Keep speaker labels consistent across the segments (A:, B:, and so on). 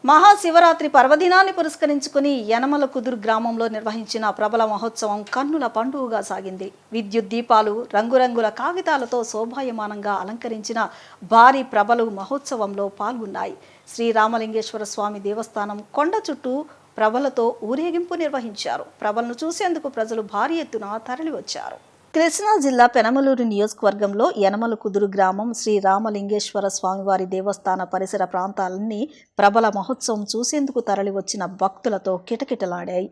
A: మహాశివరాత్రి పర్వదినాన్ని పురస్కరించుకుని యనమల కుదురు గ్రామంలో నిర్వహించిన ప్రబల మహోత్సవం కన్నుల పండుగగా సాగింది. విద్యుత్ దీపాలు, రంగురంగుల కాగితాలతో శోభాయమానంగా అలంకరించిన భారీ ప్రభలు మహోత్సవంలో పాల్గొన్నాయి. శ్రీరామలింగేశ్వర స్వామి దేవస్థానం కొండ చుట్టూ ప్రభలతో ఊరేగింపు నిర్వహించారు. ప్రభలను చూసేందుకు ప్రజలు భారీ ఎత్తున తరలివచ్చారు. కృష్ణా జిల్లా పెనమలూరు నియోజకవర్గంలో యనమల కుదురు గ్రామం శ్రీ రామలింగేశ్వర స్వామివారి దేవస్థాన పరిసర ప్రాంతాలన్నీ ప్రబల మహోత్సవం చూసేందుకు తరలివచ్చిన భక్తులతో కిటకిటలాడాయి.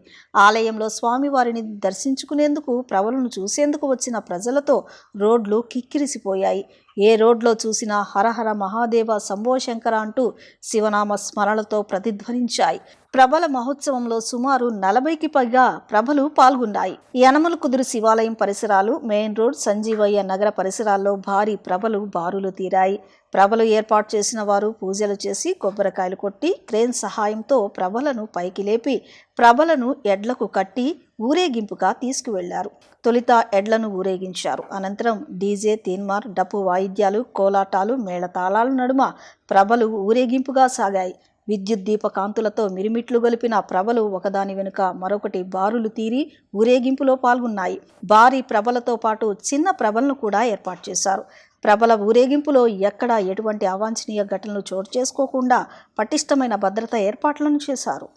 A: ఆలయంలో స్వామివారిని దర్శించుకునేందుకు ప్రభలను చూసేందుకు వచ్చిన ప్రజలతో రోడ్లు కిక్కిరిసిపోయాయి. ఏ రోడ్లో చూసినా హరహర మహాదేవ శంభో శంకర అంటూ శివనామ స్మరణలతో ప్రతిధ్వనించాయి. ప్రభల మహోత్సవంలో సుమారు 40కి పైగా ప్రభలు పాల్గొన్నాయి. యనమల కుదురు శివాలయం పరిసరాలు, మెయిన్ రోడ్, సంజీవయ్య నగర పరిసరాల్లో భారీ ప్రభలు బారులు తీరాయి. ప్రభలు ఏర్పాటు చేసిన వారు పూజలు చేసి కొబ్బరికాయలు కొట్టి క్రేన్ సహాయంతో ప్రభలను పైకి లేపి ప్రభలను ఎడ్లకు కట్టి ఊరేగింపుగా తీసుకువెళ్లారు. తొలిత ఎడ్లను ఊరేగించారు. అనంతరం డీజే, తీన్మార్, డప్పు వాయిద్యాలు, కోలాటాలు, మేళతాళాల నడుమ ప్రభలు ఊరేగింపుగా సాగాయి. విద్యుత్ దీప కాంతులతో మిరిమిట్లు గొలిపిన ప్రభలు ఒకదాని వెనుక మరొకటి బారులు తీరి ఊరేగింపులో పాల్గొన్నాయి. భారీ ప్రభలతో పాటు చిన్న ప్రభలను కూడా ఏర్పాటు చేశారు. ప్రభల ఊరేగింపులో ఎక్కడా ఎటువంటి అవాంఛనీయ ఘటనలు చోటు చేసుకోకుండా పటిష్టమైన భద్రతా ఏర్పాట్లను చేశారు.